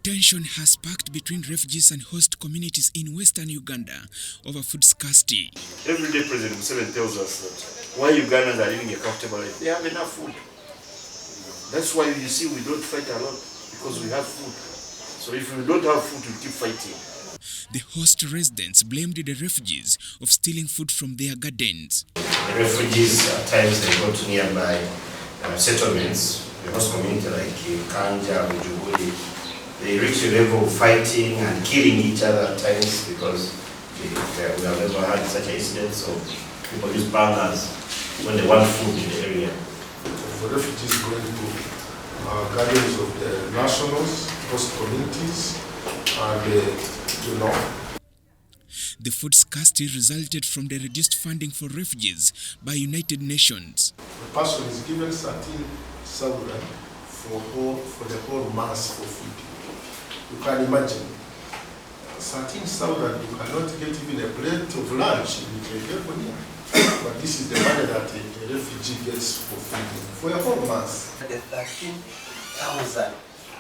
Tension has sparked between refugees and host communities in Western Uganda over food scarcity. Every day President Museveni tells us that why Ugandans are living a comfortable life, they have enough food. That's why you see we don't fight a lot, because we have food. So if we don't have food, we keep fighting. The host residents blamed the refugees of stealing food from their gardens. The refugees, at times they go to nearby settlements, the host community like Kanja, Ujuguli. They reach a level of fighting and killing each other at times because we have never had such an incident. So people use bangers when they want food in the area. For refugees going to gardens of the nationals, host communities, and The food scarcity resulted from the reduced funding for refugees by United Nations. The person is given 13,000 for the whole month for food. You can imagine, 13,000, you cannot get even a plate of lunch in Ethiopia. But this is the money that a refugee gets for food for a whole month. The 13,000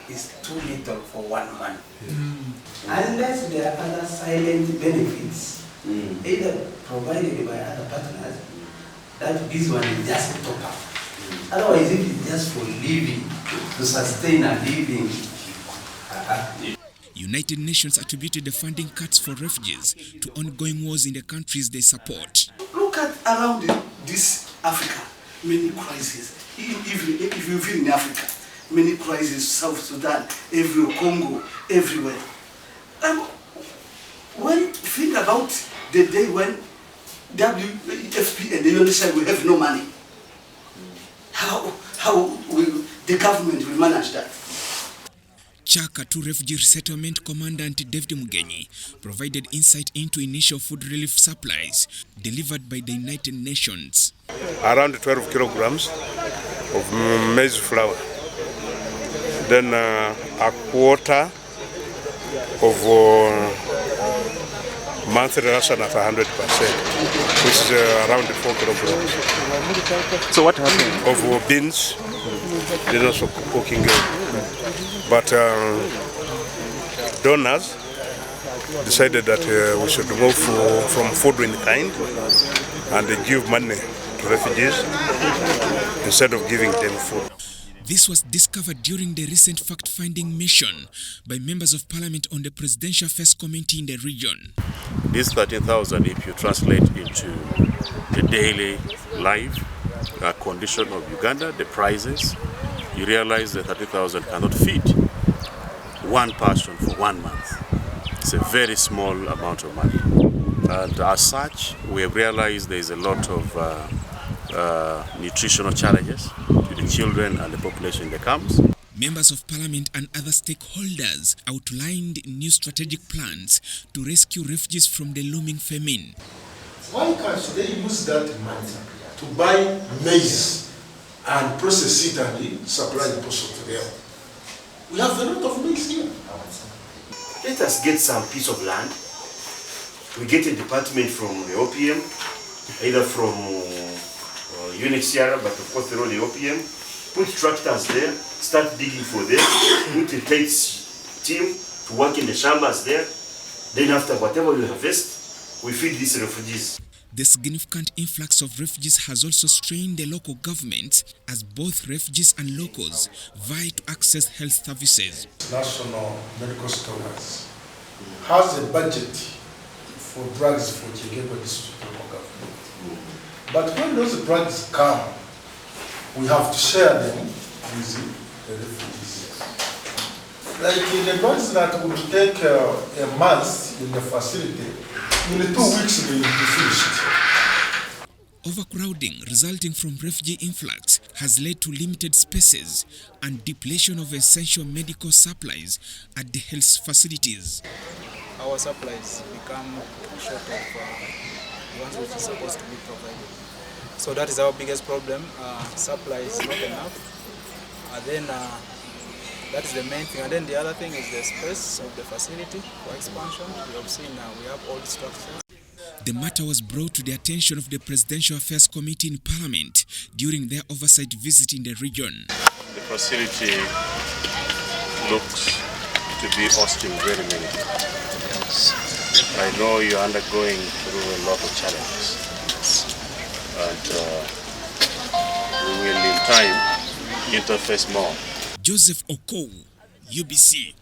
is too little for 1 month. Unless there are other silent benefits, either provided by other partners, that this one is just top up. Otherwise, if it's just for living, to sustain a living. United Nations attributed the funding cuts for refugees to ongoing wars in the countries they support. Look at around this Africa, many crises. Even if you feel in Africa, many crises, South Sudan, Congo, everywhere. When think about the day when WFP and the UNICEF will have no money, how will the government will manage that? Chaka 2 Refugee Resettlement Commandant David Mugenyi provided insight into initial food relief supplies delivered by the United Nations. Around 12 kilograms of maize flour, then a quarter of monthly ration at 100%, which is around 4 kilograms. So what happened? Of beans, then also cooking. But donors decided that we should move from food in kind and give money to refugees instead of giving them food. This was discovered during the recent fact-finding mission by members of parliament on the Presidential Affairs Committee in the region. This 13,000, if you translate into the daily life condition of Uganda, the prices, you realize that 30,000 cannot feed one person for 1 month. It's a very small amount of money. And as such, we have realized there is a lot of nutritional challenges to the children and the population in the camps. Members of parliament and other stakeholders outlined new strategic plans to rescue refugees from the looming famine. Why can't they use that money to buy maize and process it and supply it also to them? We have a lot of maize here. Let us get some piece of land. We get a department from the OPM, either from UNHCR, but of course they're all the OPM. Put tractors there, start digging for them, put a tight team to work in the chambers there. Then after whatever we harvest, we feed these refugees. The significant influx of refugees has also strained the local government as both refugees and locals vie to access health services. National Medical Stores has a budget for drugs for Chigebo district local government. But when those drugs come, we have to share them with the refugees. Like the drugs that would take a month in the facility, in 2 weeks they will be finished. Overcrowding resulting from refugee influx has led to limited spaces and depletion of essential medical supplies at the health facilities. Our supplies become short of the ones which is supposed to be provided. So that is our biggest problem. Supply is not enough. Then that is the main thing. And then the other thing is the space of the facility for expansion. We have seen we have old structures. The matter was brought to the attention of the Presidential Affairs Committee in Parliament during their oversight visit in the region. The facility looks to be hosting very many people. I know you're undergoing through a lot of challenges, and we will in time interface more. Joseph Okow, UBC.